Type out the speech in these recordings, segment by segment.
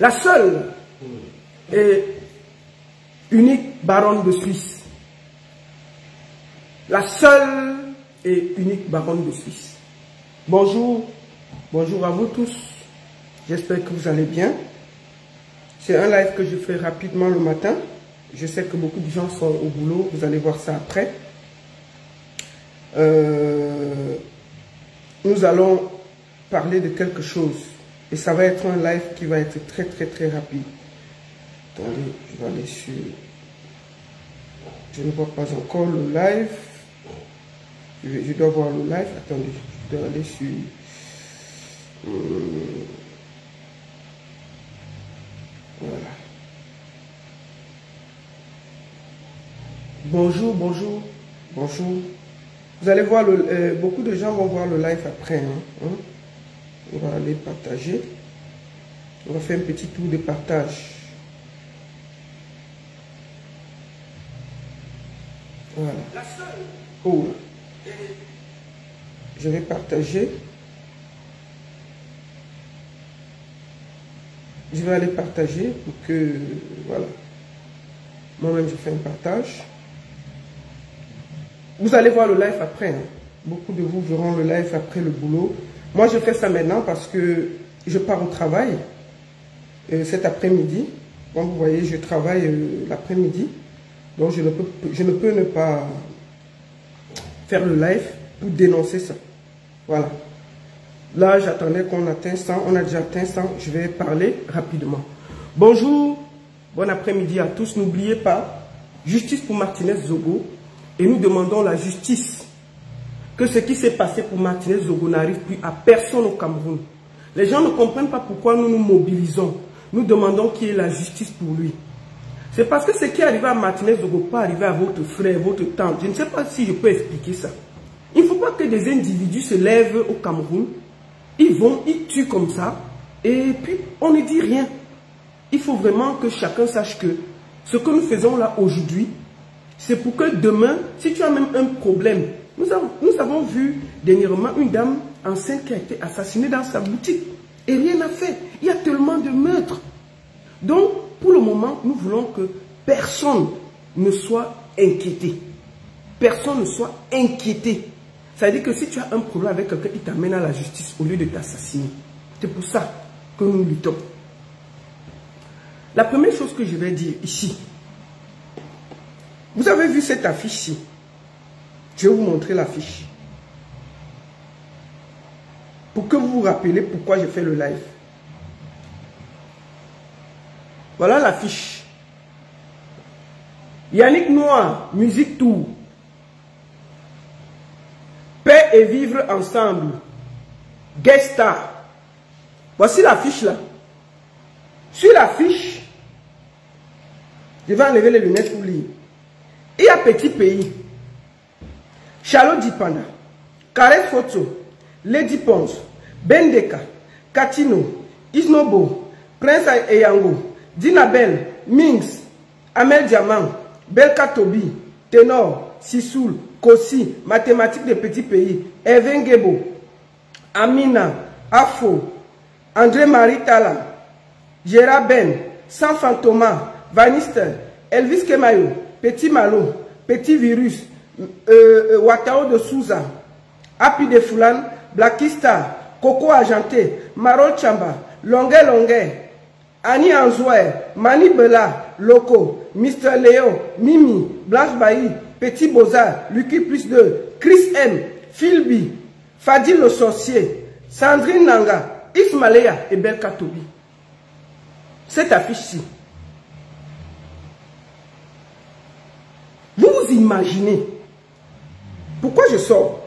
La seule et unique baronne de Suisse. La seule et unique baronne de Suisse. Bonjour, bonjour à vous tous. J'espère que vous allez bien. C'est un live que je fais rapidement le matin. Je sais que beaucoup de gens sont au boulot. Vous allez voir ça après. Nous allons parler de quelque chose. Et ça va être un live qui va être très rapide. Attendez, je vais aller sur... Je ne vois pas encore le live. Je dois voir le live. Attendez, je dois aller sur... Voilà. Bonjour, bonjour, bonjour. Vous allez voir, beaucoup de gens vont voir le live après. On va aller partager. On va faire un petit tour de partage. Voilà. Oh. Je vais partager. Je vais aller partager pour que, voilà. Moi-même, je fais un partage. Vous allez voir le live après. Beaucoup de vous verront le live après le boulot. Moi, je fais ça maintenant parce que je pars au travail cet après-midi. Comme vous voyez, je travaille l'après-midi. Donc, je ne peux ne pas faire le live pour dénoncer ça. Voilà. Là, j'attendais qu'on atteigne 100. On a déjà atteint 100. Je vais parler rapidement. Bonjour. Bon après-midi à tous. N'oubliez pas, justice pour Martinez Zogo. Et nous demandons la justice. Que ce qui s'est passé pour Martinez Zogo n'arrive plus à personne au Cameroun. Les gens ne comprennent pas pourquoi nous nous mobilisons. Nous demandons qu'il y ait la justice pour lui. C'est parce que ce qui est arrivé à Martinez Zogo peut arriver à votre frère, votre tante. Je ne sais pas si je peux expliquer ça. Il ne faut pas que des individus se lèvent au Cameroun. Ils tuent comme ça. Et puis, on ne dit rien. Il faut vraiment que chacun sache que ce que nous faisons là aujourd'hui, c'est pour que demain, si tu as même un problème, nous avons vu dernièrement une dame enceinte qui a été assassinée dans sa boutique. Et rien n'a fait. Il y a tellement de meurtres. Donc, pour le moment, nous voulons que personne ne soit inquiété. Personne ne soit inquiété. Ça veut dire que si tu as un problème avec quelqu'un, il t'amène à la justice au lieu de t'assassiner. C'est pour ça que nous luttons. La première chose que je vais dire ici, vous avez vu cette affiche-ci. Je vais vous montrer l'affiche. Pour que vous vous rappelez pourquoi j'ai fait le live. Voilà l'affiche. Yannick Noir, musique tour. Paix et vivre ensemble. Guest star. Voici l'affiche là. Sur l'affiche, je vais enlever les lunettes pour lire. Il y a Petit Pays. Charlotte Dipana. Kareth Photo. Lady Ponce. Bendeka. Katino. Isnobo. Prince Eyango. Dinabel. Minx. Amel Diamant. Belka Tobi. Ténor. Sissoul. Kossi. Mathématiques de Petit Pays. Ervin Gebo. Amina. Afo. André-Marie Tala. Gérard Ben. Sanfan Thomas. Vanister. Elvis Kemayo. Petit Malo. Petit Virus. Watao de Souza. Happy de Fulan. Blackista. Coco Argenté. Marol Chamba. Longue. Annie Anzouer. Mani Bela. Loco. Mr. Léo. Mimi. Blanche Bailly. Petit Bozar. Lucky plus 2. Chris M. Philby. Fadil le sorcier. Sandrine Nanga. Ismaléa et Belka Tobi. Cette affiche-ci. Vous vous imaginez pourquoi je sors?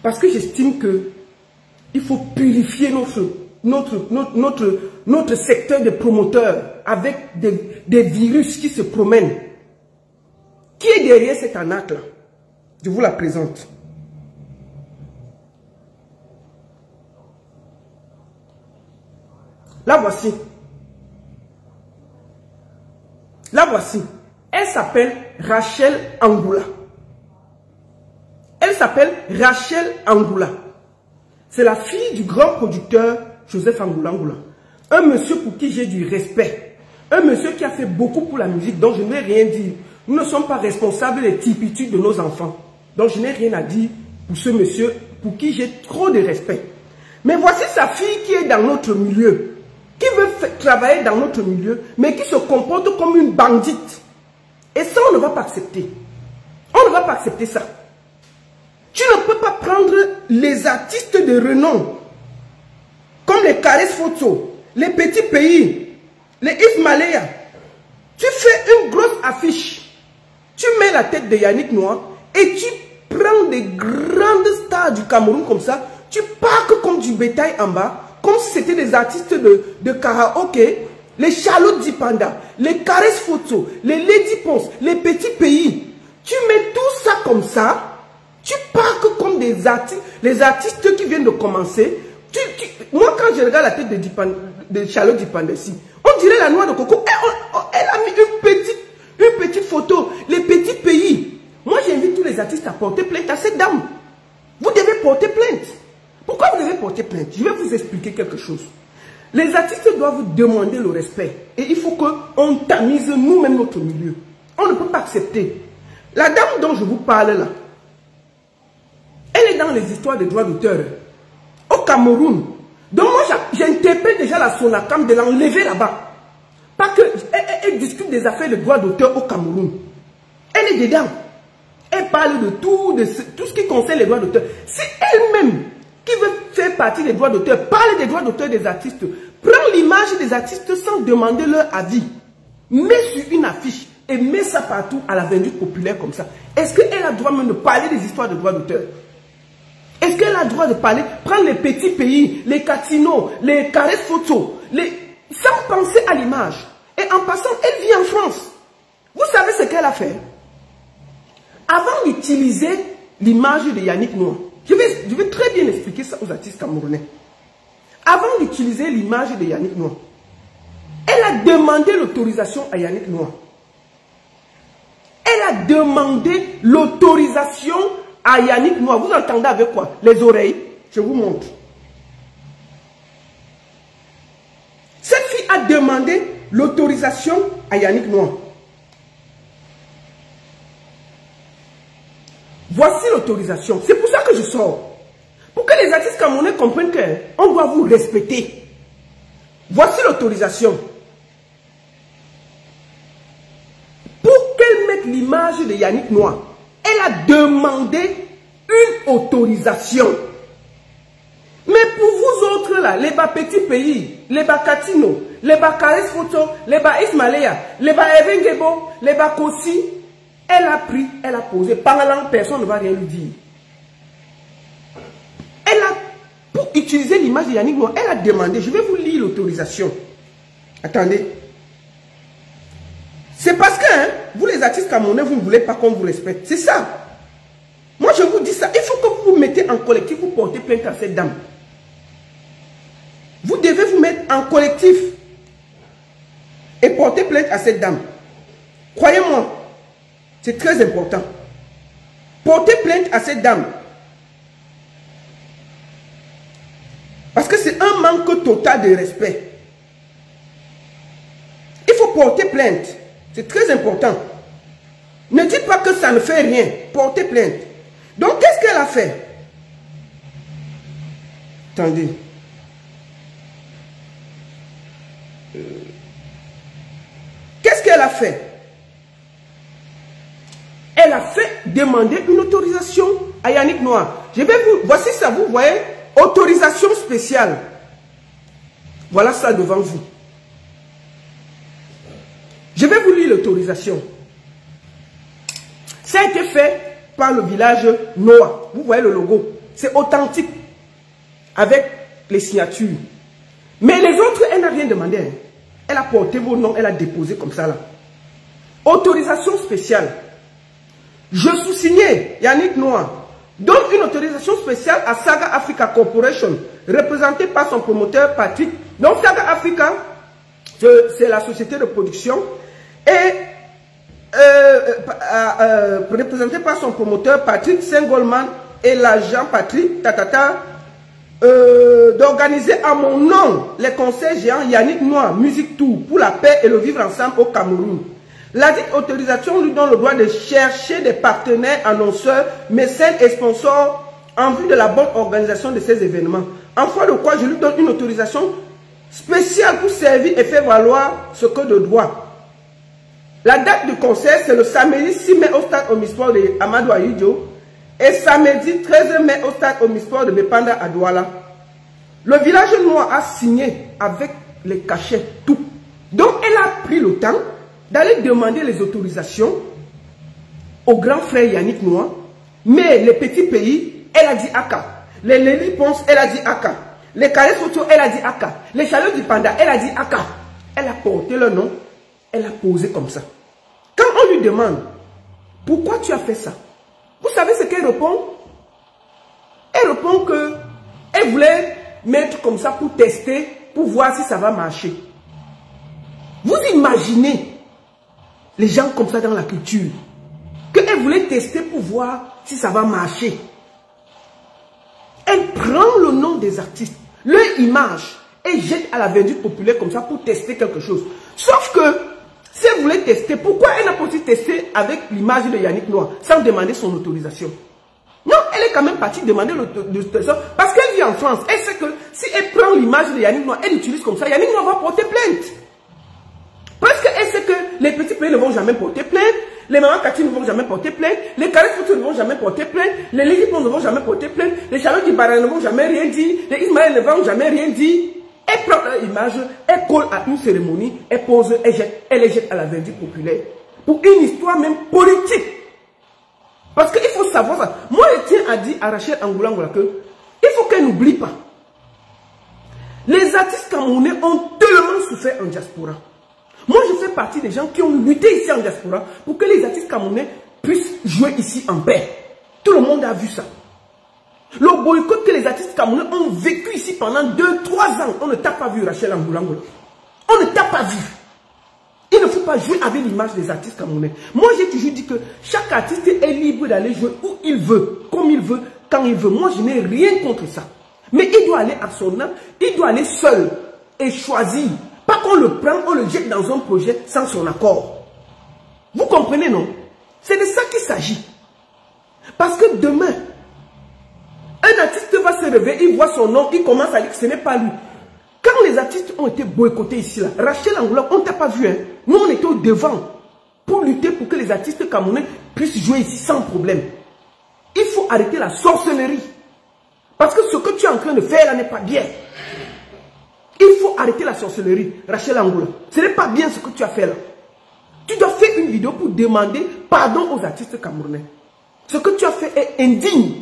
Parce que j'estime que il faut purifier notre secteur de promoteurs avec des virus qui se promènent. Qui est derrière cette arnaque-là? Je vous la présente. La voici. La voici. Elle s'appelle Rachel Angoula. Elle s'appelle Rachel Angoula. C'est la fille du grand producteur Joseph Angoula. un monsieur pour qui j'ai du respect, un monsieur qui a fait beaucoup pour la musique, donc je ne vais rien dire. Nous ne sommes pas responsables des typitudes de nos enfants. Donc je n'ai rien à dire pour ce monsieur pour qui j'ai trop de respect. Mais voici sa fille qui est dans notre milieu, qui veut travailler dans notre milieu, mais qui se comporte comme une bandite. Et ça, on ne va pas accepter. On ne va pas accepter ça. Tu ne peux pas prendre les artistes de renom, comme les Caresses Photo, les Petits Pays, les Ismaléa. Tu fais une grosse affiche. Tu mets la tête de Yannick Noah et tu prends des grandes stars du Cameroun comme ça. Tu parques comme du bétail en bas, comme si c'était des artistes de karaoké, les Charlotte Dipanda, les Caresses Photo, les Lady Ponce, les Petits Pays. Tu mets tout ça comme ça, tu parques comme des artistes, les artistes qui viennent de commencer. Moi, quand je regarde la tête de Charlotte Dipanda ici, on dirait la noix de coco. Elle a mis une petite photo, les Petits Pays. Moi, j'invite tous les artistes à porter plainte à cette dame. Vous devez porter plainte. Pourquoi vous devez porter plainte? Je vais vous expliquer quelque chose. Les artistes doivent vous demander le respect. Et il faut qu'on tamise nous-mêmes notre milieu. On ne peut pas accepter. La dame dont je vous parle là, elle est dans les histoires des droits d'auteur. Au Cameroun. Donc moi, j'interpelle déjà la Sonacam de l'enlever là-bas. Parce qu'elle discute des affaires de droits d'auteur au Cameroun. Elle est dedans. Elle parle de tout ce qui concerne les droits d'auteur. C'est elle-même qui veut faire partie des droits d'auteur, parle des droits d'auteur des artistes, prend l'image des artistes sans demander leur avis, met sur une affiche et met ça partout à la Vindicte populaire comme ça. Est-ce qu'elle a le droit même de parler des histoires de droits d'auteur? Est-ce qu'elle a le droit de parler, prendre les Petits Pays, les Catinos, les Caresses Photo, sans penser à l'image? Et en passant, elle vit en France. Vous savez ce qu'elle a fait? Avant d'utiliser l'image de Yannick Noah, je vais très bien expliquer ça aux artistes camerounais. Avant d'utiliser l'image de Yannick Noah, elle a demandé l'autorisation à Yannick Noah. Elle a demandé l'autorisation à Yannick Noah. Vous entendez avec quoi? Les oreilles. Je vous montre. Cette fille a demandé l'autorisation à Yannick Noah. Voici l'autorisation. C'est pour ça que je sors. Pour que les artistes camerounais comprennent qu'on doit vous respecter. Voici l'autorisation. Pour qu'elle mette l'image de Yannick Noah, elle a demandé une autorisation. Mais pour vous autres là, les Petits Pays, les Catino, les Caresses Photo, les Ismaléa, les Evengebo, les Kossi, elle a pris, elle a posé. Parlant, personne ne va rien lui dire. Elle a, pour utiliser l'image de Yannick Noah, elle a demandé, je vais vous lire l'autorisation. Attendez. C'est parce que, vous les artistes camerounais, vous ne voulez pas qu'on vous respecte. C'est ça. Moi, je vous dis ça. Il faut que vous vous mettez en collectif, vous portez plainte à cette dame. Vous devez vous mettre en collectif et porter plainte à cette dame. Croyez-moi. C'est très important. Portez plainte à cette dame. Parce que c'est un manque total de respect. Il faut porter plainte. C'est très important. Ne dites pas que ça ne fait rien. Portez plainte. Donc, qu'est-ce qu'elle a fait? Attendez. Qu'est-ce qu'elle a fait? Elle a fait demander une autorisation à Yannick Noah. Je vais vous... Voici ça, vous voyez? Autorisation spéciale. Voilà ça devant vous. Je vais vous lire l'autorisation. Ça a été fait par le village Noah. Vous voyez le logo. C'est authentique. Avec les signatures. Mais les autres, elle n'a rien demandé. Hein. Elle a porté vos noms, elle a déposé comme ça là. Autorisation spéciale. Je sous-signais Yannick Noah. Donne une autorisation spéciale à Saga Africa Corporation, représentée par son promoteur Patrick. Donc Saga Africa, c'est la société de production. Et représentée par son promoteur Patrick Saint-Goldman et l'agent Patrick Tatata d'organiser à mon nom les concerts géants Yannick Noir, Musique Tour, pour la paix et le vivre ensemble au Cameroun. La dite autorisation lui donne le droit de chercher des partenaires, annonceurs, mécènes et sponsors en vue de la bonne organisation de ces événements. En foi de quoi je lui donne une autorisation spéciale pour servir et faire valoir ce que de droit. La date du concert, c'est le samedi 6 mai au stade Omnisport de Amadou Ahidjo et samedi 13 mai au stade Omnisport de Bepanda à Douala. Le village noir a signé avec les cachets, tout. Donc, elle a pris le temps d'aller demander les autorisations au grand frère Yannick Noir, mais les petits pays, elle a dit Aka. Les Léli Ponce, elle a dit Aka. Les Calais Soto, elle a dit Aka. Les Chalots du Panda, elle a dit Aka. Elle a porté le nom, elle a posé comme ça. Quand on lui demande, pourquoi tu as fait ça? Vous savez ce qu'elle répond? Elle répond que elle voulait mettre comme ça pour tester, pour voir si ça va marcher. Vous imaginez les gens comme ça dans la culture, qu'elle voulait tester pour voir si ça va marcher. Elle prend le nom des artistes, leur image, et jette à la verdure populaire comme ça pour tester quelque chose. Sauf que, si elle voulait tester, pourquoi elle n'a pas aussi testé avec l'image de Yannick Noir, sans demander son autorisation? Non, elle est quand même partie demander l'autorisation, parce qu'elle vit en France. Elle sait que si elle prend l'image de Yannick Noir, elle l'utilise comme ça, Yannick Noir va porter plainte. Parce qu'elle sait que les petits pays ne vont jamais porter plainte, les mamans Cathy ne vont jamais porter plainte, les carrés ne vont jamais porter plainte, les Légipons ne vont jamais porter plainte, les Chalots du Baran ne vont jamais rien dire, les Ismaël ne vont jamais rien dire. Elle prend leur image, elle colle à une cérémonie, elle pose, elle les jette à la verdure populaire. Pour une histoire même politique. Parce qu'il faut savoir ça. Moi, je tiens à dire à Rachel Angoula que il faut qu'elle n'oublie pas. Les artistes camerounais ont tellement souffert en diaspora. Moi, je fais partie des gens qui ont lutté ici en diaspora pour que les artistes camerounais puissent jouer ici en paix. Tout le monde a vu ça. Le boycott que les artistes camerounais ont vécu ici pendant 2-3 ans, on ne t'a pas vu, Rachel Angoula. On ne t'a pas vu. Il ne faut pas jouer avec l'image des artistes camerounais. Moi, j'ai toujours dit que chaque artiste est libre d'aller jouer où il veut, comme il veut, quand il veut. Moi, je n'ai rien contre ça. Mais il doit aller à son âme, il doit aller seul et choisir. Pas qu'on le prenne, on le jette dans un projet sans son accord. Vous comprenez, non? C'est de ça qu'il s'agit. Parce que demain, un artiste va se réveiller, il voit son nom, il commence à dire que ce n'est pas lui. Quand les artistes ont été boycottés ici, là, Rachel Angoula, on ne t'a pas vu. Hein? Nous, on était au devant pour lutter pour que les artistes camerounais puissent jouer ici sans problème. Il faut arrêter la sorcellerie. Parce que ce que tu es en train de faire là n'est pas bien. Il faut arrêter la sorcellerie, Rachel Angoula. Ce n'est pas bien ce que tu as fait là. Tu dois faire une vidéo pour demander pardon aux artistes camerounais. Ce que tu as fait est indigne.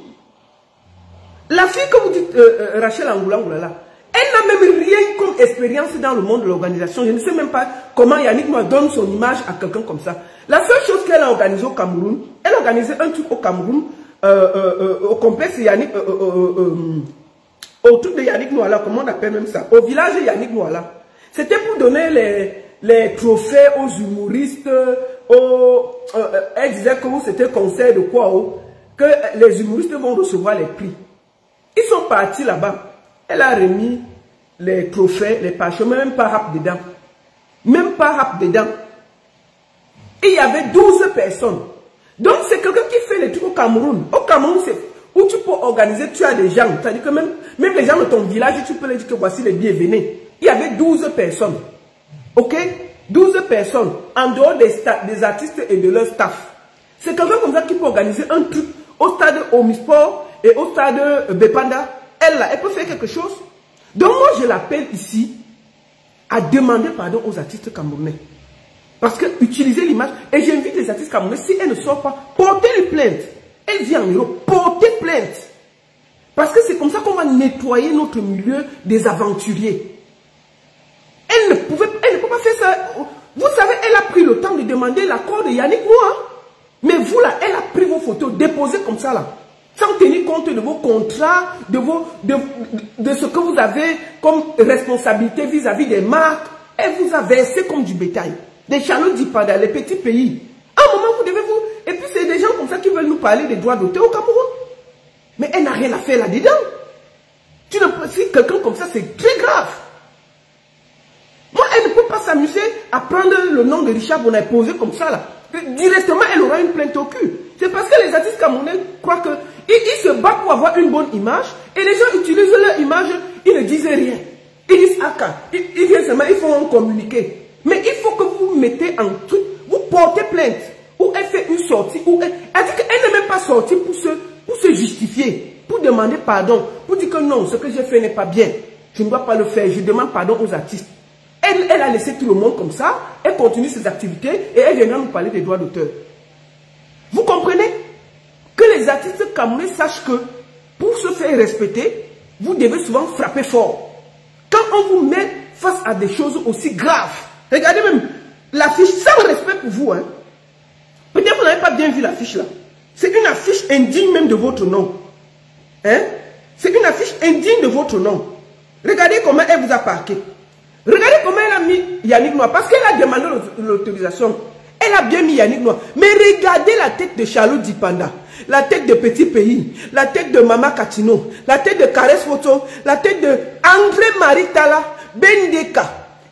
La fille que vous dites, Rachel Angoula, là, elle n'a même rien comme expérience dans le monde de l'organisation. Je ne sais même pas comment Yannick Noir donne son image à quelqu'un comme ça. La seule chose qu'elle a organisée au Cameroun, elle a organisé un truc au Cameroun, au complexe Yannick, au truc de Yannick Noir là, comment on appelle même ça, au village de Yannick Noir là. C'était pour donner les trophées aux humoristes, elle disait que c'était conseil de quoi, que les humoristes vont recevoir les prix. Ils sont partis là-bas. Elle a remis les trophées, les parchemins, même pas rap dedans. Même pas rap dedans. Et il y avait 12 personnes. Donc c'est quelqu'un qui fait les trucs au Cameroun. Au Cameroun, c'est où tu peux organiser, tu as des gens. C'est-à-dire que même les gens de ton village, tu peux leur dire que voici les bienvenus. Il y avait 12 personnes. Ok? 12 personnes en dehors des artistes et de leur staff. C'est quelqu'un comme ça qui peut organiser un truc au stade Omnisport et au stade Bepanda. Elle, là, elle peut faire quelque chose. Donc moi, je l'appelle ici à demander pardon aux artistes camerounais. Parce que utiliser l'image, et j'invite les artistes camerounais, si elle ne sort pas, portez une plainte. Elle vient en Europe, portez plainte. Parce que c'est comme ça qu'on va nettoyer notre milieu des aventuriers. Elle ne peut pas faire ça. Vous savez, elle a pris le temps de demander l'accord de Yannick Noir. Mais vous là, elle a pris vos photos, déposées comme ça là. Sans tenir compte de vos contrats, de ce que vous avez comme responsabilité vis-à-vis des marques. Elle vous a versé comme du bétail. Des Chalots d'Ipanda, les petits pays. À un moment, vous devez vous... Et puis, c'est des gens comme ça qui veulent nous parler des droits d'auteur au Cameroun. Mais elle n'a rien à faire là-dedans. si quelqu'un comme ça, c'est très grave. Moi, elle ne peut pas s'amuser à prendre le nom de Richard Bona et poser comme ça, là. Directement, elle aura une plainte au cul. C'est parce que les artistes camerounais croient que ils se battent pour avoir une bonne image et les gens utilisent leur image, ils ne disent rien. Ils disent Aka, ils viennent seulement, ils font communiquer. Mais il faut que vous mettez en truc, vous portez plainte, ou elle fait une sortie, ou elle dit qu'elle n'est même pas sortie pour se justifier, pour demander pardon, pour dire que non, ce que j'ai fait n'est pas bien, je ne dois pas le faire, je demande pardon aux artistes. Elle a laissé tout le monde comme ça, elle continue ses activités et elle viendra nous parler des droits d'auteur. Vous comprenez? Que les artistes camerounais sachent que pour se faire respecter, vous devez souvent frapper fort. Quand on vous met face à des choses aussi graves, regardez même l'affiche, sans respect pour vous, hein. Peut-être que vous n'avez pas bien vu l'affiche là. C'est une affiche indigne même de votre nom. Hein? C'est une affiche indigne de votre nom. Regardez comment elle vous a parqué. Regardez comment elle a mis Yannick Noir. Parce qu'elle a demandé l'autorisation. Elle a bien mis Yannick Noir. Mais regardez la tête de Charlotte Dipanda. La tête de Petit Pays. La tête de Mama Katino. La tête de Caresse Photo. La tête de André Maritala. Bendeka.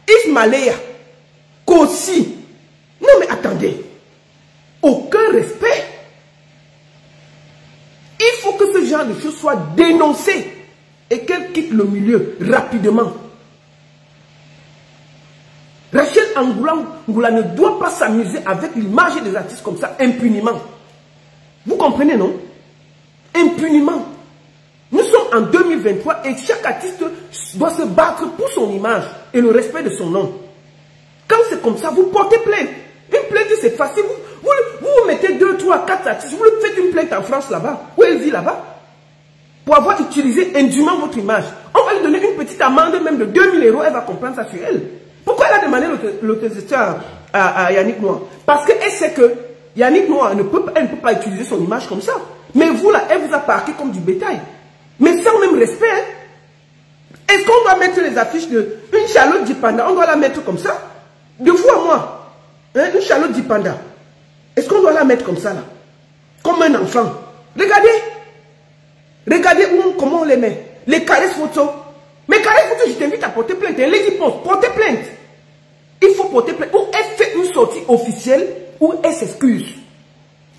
Ismaléa. Kossi. Non mais attendez. Aucun respect. Il faut que ce genre de choses soit dénoncé. Et qu'elle quitte le milieu rapidement. Rachel Angoula ne doit pas s'amuser avec l'image des artistes comme ça, impunément. Vous comprenez, non? Impunément. Nous sommes en 2023 et chaque artiste doit se battre pour son image et le respect de son nom. Quand c'est comme ça, vous portez plainte. Une plainte, c'est facile. Vous mettez 2, 3, 4 artistes, vous faites une plainte en France là-bas, où elle vit là-bas, pour avoir utilisé indûment votre image. On va lui donner une petite amende même de 2000 €, elle va comprendre ça sur elle. Pourquoi elle a demandé l'autorisation à Yannick Noir? Parce qu'elle sait que Yannick Noir elle ne peut pas utiliser son image comme ça. Mais vous là, elle vous a parqué comme du bétail. Mais sans même respect. Hein? Est-ce qu'on doit mettre les affiches de une Charlotte Dipanda? On doit la mettre comme ça? De vous à moi. Hein? Une Charlotte Dipanda. Est-ce qu'on doit la mettre comme ça là? Comme un enfant. Regardez. Regardez comment on les met. Les caresses photos. Mais caresses photos, je t'invite à porter plainte. Elle dit porter plainte. Il faut porter plainte. Ou elle fait une sortie officielle, ou elle s'excuse.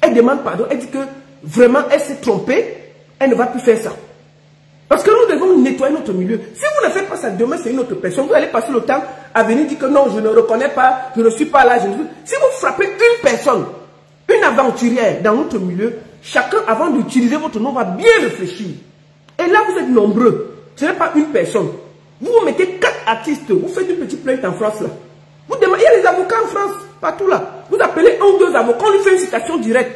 Elle demande pardon. Elle dit que vraiment elle s'est trompée. Elle ne va plus faire ça. Parce que nous devons nettoyer notre milieu. Si vous ne faites pas ça, demain c'est une autre personne. Vous allez passer le temps à venir dire que non, je ne reconnais pas, je ne suis pas là. Si vous frappez une personne, une aventurière dans notre milieu, chacun avant d'utiliser votre nom va bien réfléchir. Et là vous êtes nombreux. Ce n'est pas une personne. Vous mettez 4 artistes, vous faites une petite plainte en France là. Vous demandez, il y a les avocats en France, partout là. Vous appelez 1 ou 2 avocats, on lui fait une citation directe.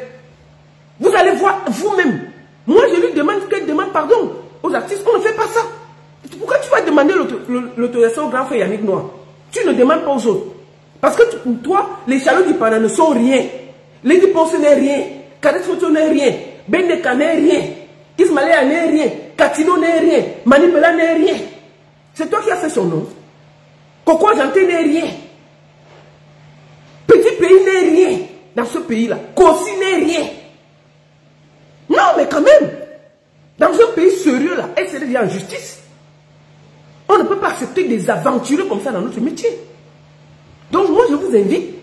Vous allez voir vous-même. Moi je lui demande qu'elle demande pardon aux artistes, on ne fait pas ça. Pourquoi tu vas demander l'autorisation au grand frère Yannick Noir? Tu ne demandes pas aux autres. Parce que pour toi, les Charlotte Dipanda ne sont rien. Lady Ponce n'est rien. Caresse Photo n'est rien. Bendeka n'est rien. Ismaléa n'est rien. Katino n'est rien. Manipela n'est rien. C'est toi qui as fait son nom. Coco Janté n'est rien. Petit Pays n'est rien dans ce pays-là. Kossi n'est rien. Non, mais quand même, dans un pays sérieux là, elle serait en justice. On ne peut pas accepter des aventuriers comme ça dans notre métier. Donc moi je vous invite,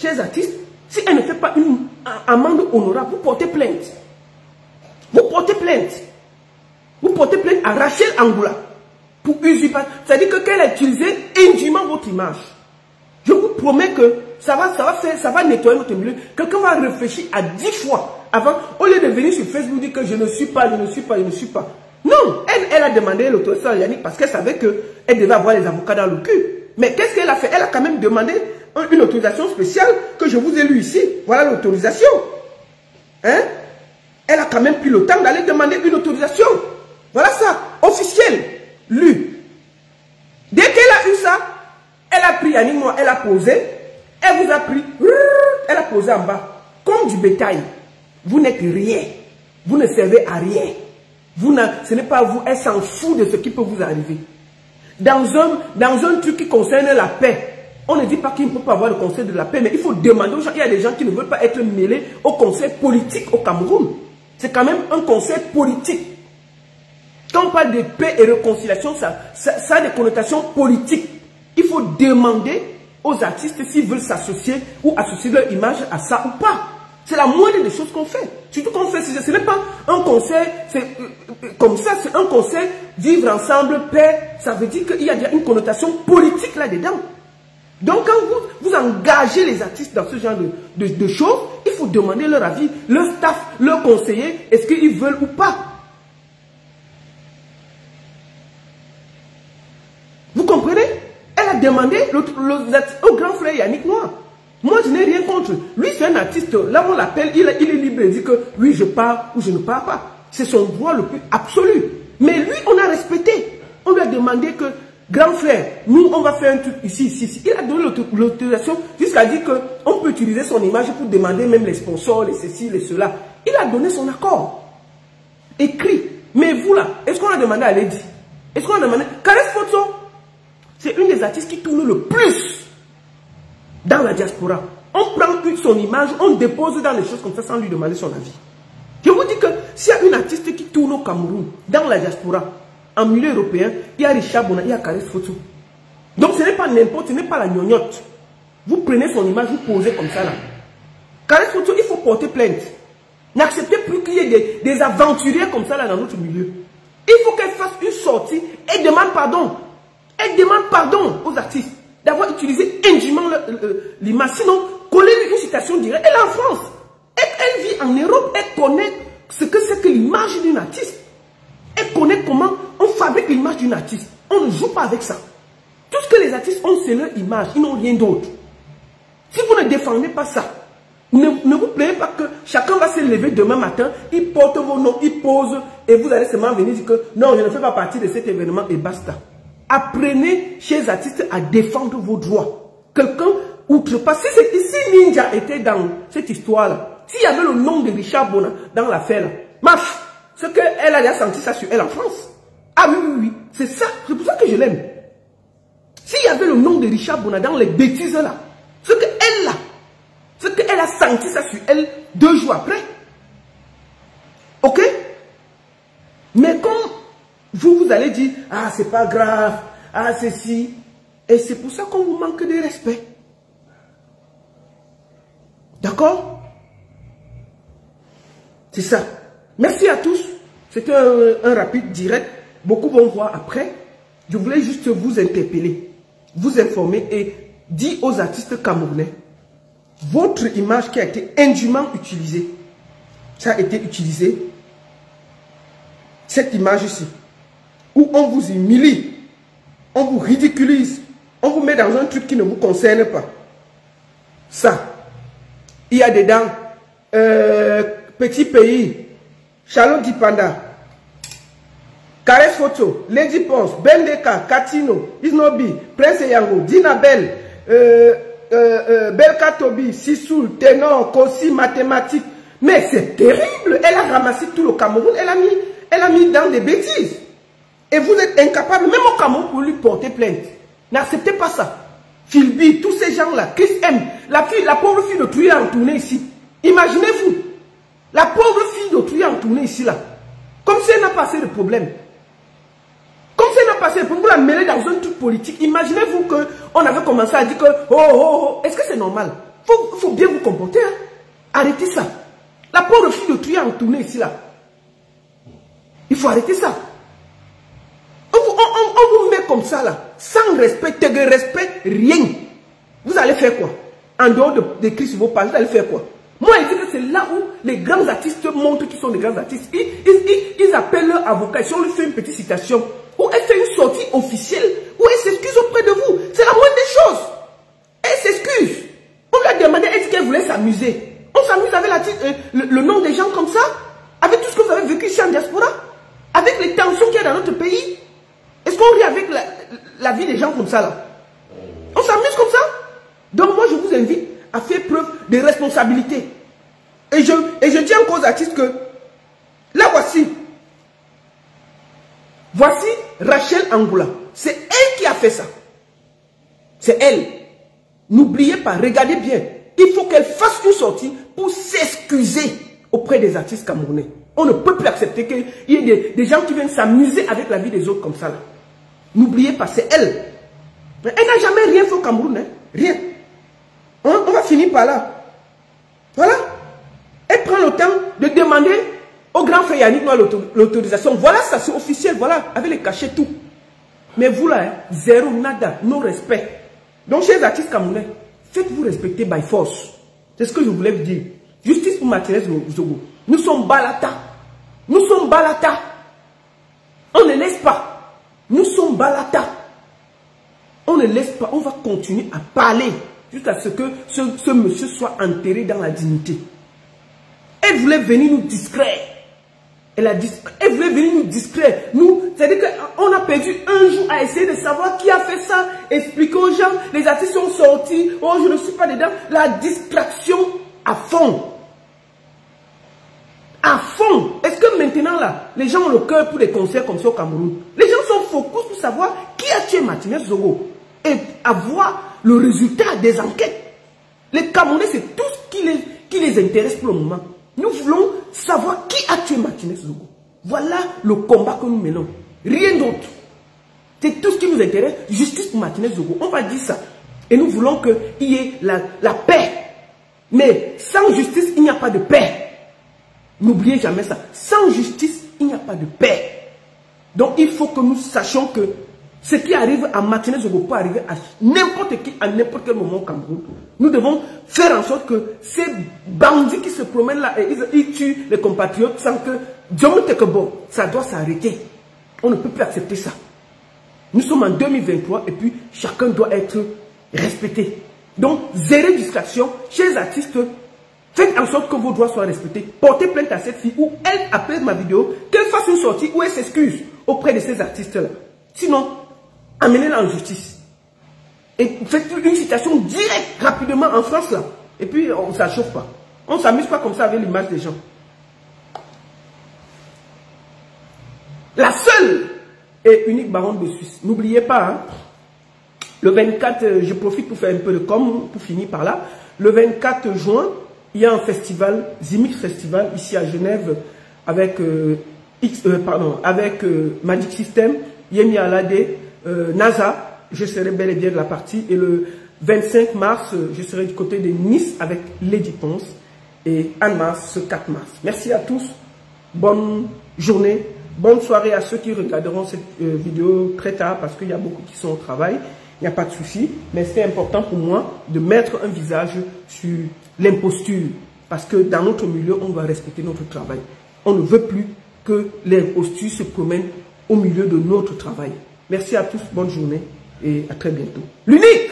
chers artistes, si elle ne fait pas une amende honorable, vous portez plainte. Vous portez plainte. Vous portez plainte à Rachel Angoula pour usurpation. C'est-à-dire que qu'elle a utilisé indûment votre image. Je vous promets que ça va nettoyer notre milieu. Quelqu'un va réfléchir à 10 fois avant, au lieu de venir sur Facebook dire que je ne suis pas, je ne suis pas, je ne suis pas. Non, elle a demandé l'autorisation à Yannick parce qu'elle savait qu'elle devait avoir les avocats dans le cul. Mais qu'est-ce qu'elle a fait? Elle a quand même demandé une autorisation spéciale que je vous ai lue ici. Voilà l'autorisation. Hein? Elle a quand même pris le temps d'aller demander une autorisation. Voilà ça, officielle, lue. Dès qu'elle a eu ça, elle a pris Yannick Noir, elle a posé, elle vous a pris, elle a posé en bas, comme du bétail. Vous n'êtes rien, vous ne servez à rien. Ce n'est pas vous, elle s'en fout de ce qui peut vous arriver. Dans un truc qui concerne la paix, on ne dit pas qu'il ne peut pas avoir le conseil de la paix, mais il faut demander aux gens. Il y a des gens qui ne veulent pas être mêlés au conseil politique au Cameroun. C'est quand même un conseil politique. Quand on parle de paix et réconciliation, ça a des connotations politiques. Il faut demander aux artistes s'ils veulent s'associer ou associer leur image à ça ou pas. C'est la moindre des choses qu'on fait. Surtout qu'on fait, ce n'est pas un concert, comme ça, c'est un concert, vivre ensemble, paix. Ça veut dire qu'il y a déjà une connotation politique là-dedans. Donc quand vous engagez les artistes dans ce genre de choses, il faut demander leur avis, leur staff, leur conseiller, est-ce qu'ils veulent ou pas. Vous comprenez? Elle a demandé au grand frère Yannick Noir. Moi, je n'ai rien contre. Lui, c'est un artiste. Là, on l'appelle, il est libre. Il dit que oui, je pars ou je ne pars pas. C'est son droit le plus absolu. Mais lui, on a respecté. On lui a demandé que, grand frère, nous, on va faire un truc ici, ici, ici. Il a donné l'autorisation jusqu'à dire qu'on peut utiliser son image pour demander même les sponsors, les ceci, les cela. Il a donné son accord. Écrit. Mais vous, là, est-ce qu'on a demandé à Lady? Est-ce qu'on a demandé? Caresse Photo, c'est une des artistes qui tourne le plus dans la diaspora. On prend son image, on dépose dans les choses comme ça sans lui demander son avis. Je vous dis que s'il y a une artiste qui tourne au Cameroun, dans la diaspora, en milieu européen, il y a Richard Bona, il y a Caresse Photo. Donc ce n'est pas n'importe, ce n'est pas la gnognotte. Vous prenez son image, vous posez comme ça là. Caresse Photo, il faut porter plainte. N'acceptez plus qu'il y ait des aventuriers comme ça là dans notre milieu. Il faut qu'elle fasse une sortie et demande pardon. Elle demande pardon aux artistes d'avoir utilisé indûment l'image. Sinon, collez-lui une citation directe. Elle est en France. Elle vit en Europe. Elle connaît ce que c'est que l'image d'une artiste. Elle connaît comment on fabrique l'image d'une artiste. On ne joue pas avec ça. Tout ce que les artistes ont, c'est leur image. Ils n'ont rien d'autre. Si vous ne défendez pas ça, ne vous plaignez pas que chacun va se lever demain matin, il porte vos noms, il pose, et vous allez seulement venir dire que non, je ne fais pas partie de cet événement et basta. Apprenez chez les artistes à défendre vos droits. Quelqu'un outrepasse. Si Ninja était dans cette histoire-là, s'il y avait le nom de Richard Bona dans l'affaire-là, marche, ce qu'elle a déjà senti ça sur elle en France. Ah oui, oui, oui, c'est ça, c'est pour ça que je l'aime. S'il y avait le nom de Richard Bona dans les bêtises-là, ce qu'elle a senti ça sur elle 2 jours après. Ok? Mais comme vous allez dire, ah, c'est pas grave, ah, ceci. Et c'est pour ça qu'on vous manque de respect. D'accord? C'est ça. Merci à tous. C'était un rapide direct. Beaucoup vont voir après. Je voulais juste vous interpeller, vous informer et dire aux artistes camerounais, votre image qui a été indûment utilisée, ça a été utilisé, cette image-ci, où on vous humilie, on vous ridiculise, on vous met dans un truc qui ne vous concerne pas. Ça, il y a dedans, Petit Pays, Charlotte Dipanda, Caresse Photo, Lady Ponce, Bendeka, Katino, Isnobi, Prince Yango, Dinabel, Belka Tobi, Sissoul, Ténor, Kossi, Mathématiques. Mais c'est terrible. Elle a ramassé tout le Cameroun, elle a mis dans des bêtises. Et vous êtes incapable, même au Cameroun, pour lui porter plainte. N'acceptez pas ça. Philby, tous ces gens-là, Chris M, la pauvre fille de Trouillet en tournée ici. Imaginez-vous, la pauvre fille de Trouillet en tournée ici, là. Comme si elle n'a pas assez de problèmes. Comme si elle n'a pas assez de problèmes, vous la mêlez dans un truc politique. Imaginez-vous qu'on avait commencé à dire que, est-ce que c'est normal? Il faut bien vous comporter, hein? Arrêtez ça. La pauvre fille de Trouillet en tournée ici, là. Il faut arrêter ça. On vous met comme ça là, sans respect, de respect, rien. Vous allez faire quoi? En dehors d'écrire sur vos pages, vous allez faire quoi? Moi, je dis que c'est là où les grands artistes montrent qu'ils sont des grands artistes. Ils appellent leur avocat, si on lui fait une petite citation, ou elle fait une sortie officielle, ou elle s'excuse auprès de vous. C'est la moindre des choses. Elle s'excuse. On lui a demandé, est-ce qu'elle voulait s'amuser? On s'amuse avec le nom des gens comme ça? Avec tout ce que vous avez vécu ici en diaspora? Avec les tensions qu'il y a dans notre pays? Est-ce qu'on rit avec la vie des gens comme ça là? On s'amuse comme ça? Donc moi je vous invite à faire preuve de responsabilité. Et je dis encore aux artistes que, là voici Rachel Angoula. C'est elle qui a fait ça. C'est elle. N'oubliez pas, regardez bien. Il faut qu'elle fasse une sortie pour s'excuser auprès des artistes camerounais. On ne peut plus accepter qu'il y ait des gens qui viennent s'amuser avec la vie des autres comme ça. N'oubliez pas, c'est elle. Elle n'a jamais rien fait au Cameroun. Hein? Rien. On va finir par là. Voilà. Elle prend le temps de demander au grand frère Yannick Noir l'autorisation. Voilà, ça c'est officiel. Voilà, avec les cachets, tout. Mais vous là, hein, zéro, nada, non respect. Donc, chers artistes camerounais, faites-vous respecter by force. C'est ce que je voulais vous dire. Justice pour Martinez Zogo. Nous sommes balata. Nous sommes balata. On ne laisse pas. Nous sommes balata. On ne laisse pas. On va continuer à parler jusqu'à ce que ce monsieur soit enterré dans la dignité. Elle voulait venir nous distraire. Elle voulait venir nous distraire. C'est-à-dire qu'on a perdu un jour à essayer de savoir qui a fait ça. Expliquer aux gens. Les artistes sont sortis. Oh, je ne suis pas dedans. La distraction à fond. À fond. Est-ce que maintenant là, les gens ont le cœur pour des concerts comme ça au Cameroun? Les gens sont focus pour savoir qui a tué Martinez Zogo. Et avoir le résultat des enquêtes. Les Camerounais, c'est tout ce qui les intéresse pour le moment. Nous voulons savoir qui a tué Martinez Zogo. Voilà le combat que nous menons. Rien d'autre. C'est tout ce qui nous intéresse. Justice pour Martinez Zogo. On va dire ça. Et nous voulons qu'il y ait la paix. Mais sans justice, il n'y a pas de paix. N'oubliez jamais ça. Sans justice, il n'y a pas de paix. Donc il faut que nous sachions que ce qui arrive à Martinez Zogo peut arriver à n'importe qui, à n'importe quel moment au Cameroun. Nous devons faire en sorte que ces bandits qui se promènent là et ils tuent les compatriotes sans que... bon, ça doit s'arrêter. On ne peut plus accepter ça. Nous sommes en 2023 et puis chacun doit être respecté. Donc, zéro distraction. Chers artistes, faites en sorte que vos droits soient respectés. Portez plainte à cette fille ou elle, après ma vidéo, qu'elle fasse une sortie où elle s'excuse auprès de ces artistes-là. Sinon, amenez-la en justice. Et faites une citation directe, rapidement, en France, là. Et puis, on ne s'achauffe pas. On ne s'amuse pas comme ça avec l'image des gens. La seule et unique baronne de Suisse. N'oubliez pas, hein, le 24, je profite pour faire un peu de com, pour finir par là. Le 24 juin, il y a un festival, Zimix Festival, ici à Genève, avec, Magic System, Yemi Alade, NASA, je serai bel et bien de la partie. Et le 25 mars, je serai du côté de Nice avec Lady Ponce. Et Anne Mars, ce 4 mars. Merci à tous. Bonne journée. Bonne soirée à ceux qui regarderont cette vidéo très tard parce qu'il y a beaucoup qui sont au travail. Il n'y a pas de souci. Mais c'est important pour moi de mettre un visage sur l'imposture. Parce que dans notre milieu, on doit respecter notre travail. On ne veut plus que l'imposture se promène au milieu de notre travail. Merci à tous. Bonne journée et à très bientôt. L'unique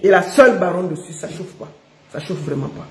et la seule baronne de Suisse, ça chauffe pas. Ça chauffe vraiment pas.